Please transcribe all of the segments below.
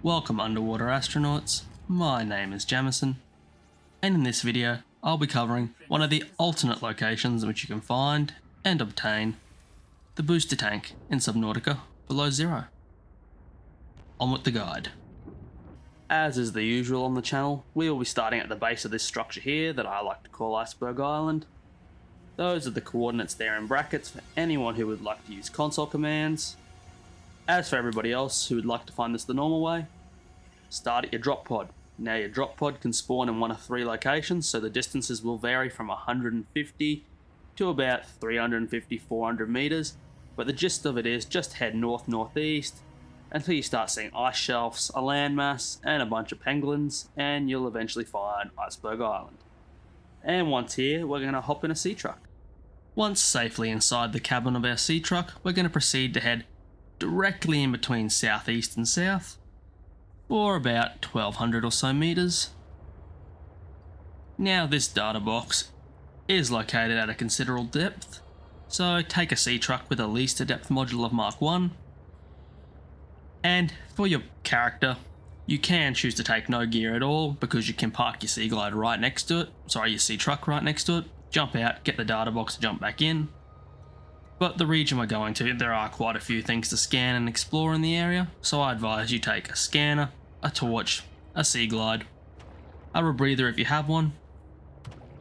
Welcome underwater astronauts, my name is Jamison, and in this video I'll be covering one of the alternate locations in which you can find and obtain the booster tank in Subnautica below zero. On with the guide. As is the usual on the channel, we will be starting at the base of this structure here that I like to call Iceberg Island. Those are the coordinates there in brackets for anyone who would like to use console commands. As for everybody else who would like to find this the normal way, start at your drop pod. Now your drop pod can spawn in one of three locations, so the distances will vary from 150 to about 350-400 meters, but the gist of it is just head north-northeast until you start seeing ice shelves, a landmass, and a bunch of penguins, and you'll eventually find Iceberg Island. And once here, we're going to hop in a sea truck. Once safely inside the cabin of our sea truck, we're going to proceed to head directly in between southeast and south for about 1200 or so meters. Now this data box is located at a considerable depth, so take a sea truck with at least a depth module of Mark 1, and for your character you can choose to take no gear at all because you can park your sea glide right next to it, your sea truck right next to it, jump out, get the data box to jump back in. But the region we're going to, there are quite a few things to scan and explore in the area, so I advise you take a scanner, a torch, a sea glide, a rebreather if you have one,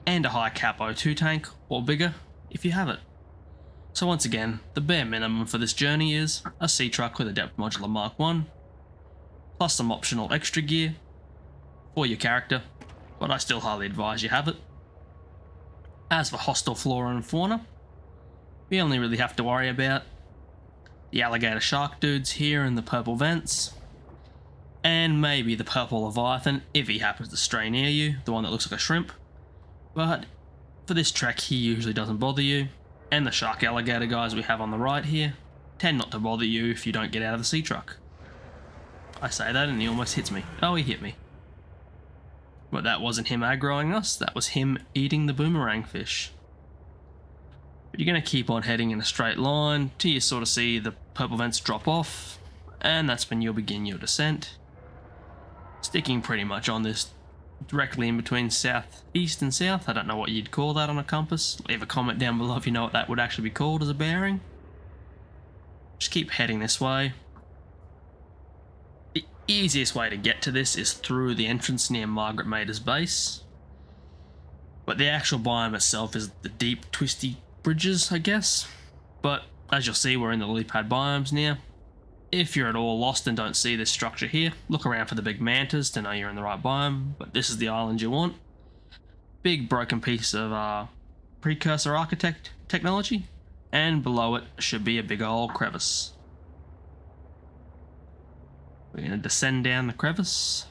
and a high cap O2 tank, or bigger if you have it. So once again, the bare minimum for this journey is a sea truck with a depth module of Mark 1, plus some optional extra gear for your character, but I still highly advise you have it. As for hostile flora and fauna, we only really have to worry about the alligator shark dudes here in the purple vents, and maybe the purple leviathan if he happens to stray near you, the one that looks like a shrimp. But for this trek he usually doesn't bother you, and the shark alligator guys we have on the right here tend not to bother you if you don't get out of the sea truck. I say that and he almost hits me. Oh, he hit me. But that wasn't him aggroing us, that was him eating the boomerang fish. But you're going to keep on heading in a straight line till you sort of see the purple vents drop off, and that's when you'll begin your descent. Sticking pretty much on this directly in between southeast and south. I don't know what you'd call that on a compass. Leave a comment down below if you know what that would actually be called as a bearing. Just keep heading this way. The easiest way to get to this is through the entrance near Margaret Mader's base. But the actual biome itself is the deep, twisty bridges, I guess. But as you'll see, we're in the lily pad biomes now. If you're at all lost and don't see this structure here, look around for the big mantas to know you're in the right biome, but this is the island you want. Big broken piece of precursor architect technology, and below it should be a big old crevice. We're going to descend down the crevice.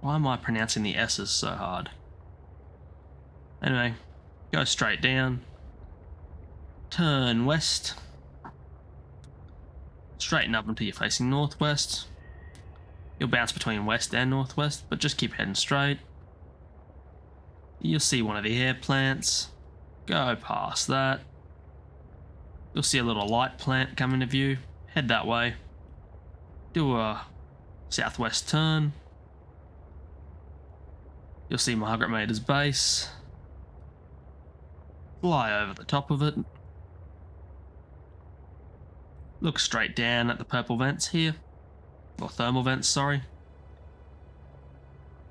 Why am I pronouncing the S's so hard? Anyway, go straight down, turn west, straighten up until you're facing northwest. You'll bounce between west and northwest, but just keep heading straight. You'll see one of the air plants, go past that. You'll see a little light plant come into view, head that way. Do a southwest turn. You'll see Margaret Mader's base. Fly over the top of it. Look straight down at the purple vents here, or thermal vents, sorry.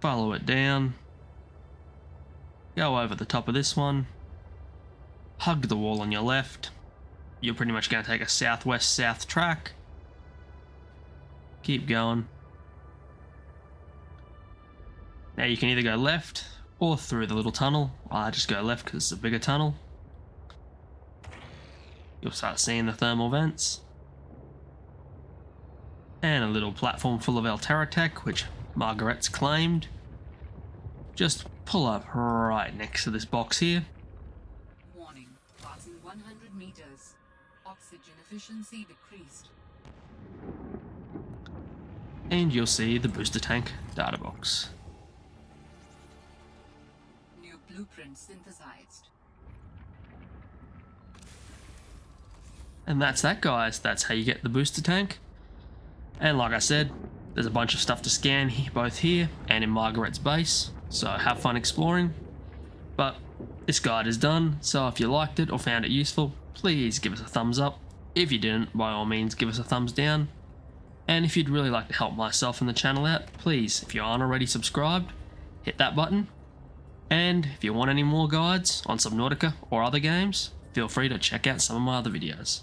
Follow it down. Go over the top of this one. Hug the wall on your left. You're pretty much going to take a southwest-south track. Keep going. Now you can either go left or through the little tunnel. I just go left because it's a bigger tunnel. You'll start seeing the thermal vents. And a little platform full of Alterra tech, which Margaret's claimed. Just pull up right next to this box here. Warning, passing 100 meters. Oxygen efficiency decreased. And you'll see the booster tank data box. New blueprint synthesized. And that's that, guys. That's how you get the booster tank. And like I said, there's a bunch of stuff to scan both here and in Margaret's base, so have fun exploring. But this guide is done, so if you liked it or found it useful, please give us a thumbs up. If you didn't, by all means give us a thumbs down. And if you'd really like to help myself and the channel out, please, if you aren't already subscribed, hit that button. And if you want any more guides on Subnautica or other games, feel free to check out some of my other videos.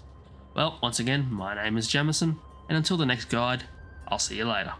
Well, once again, my name is Jamison, and until the next guide, I'll see you later.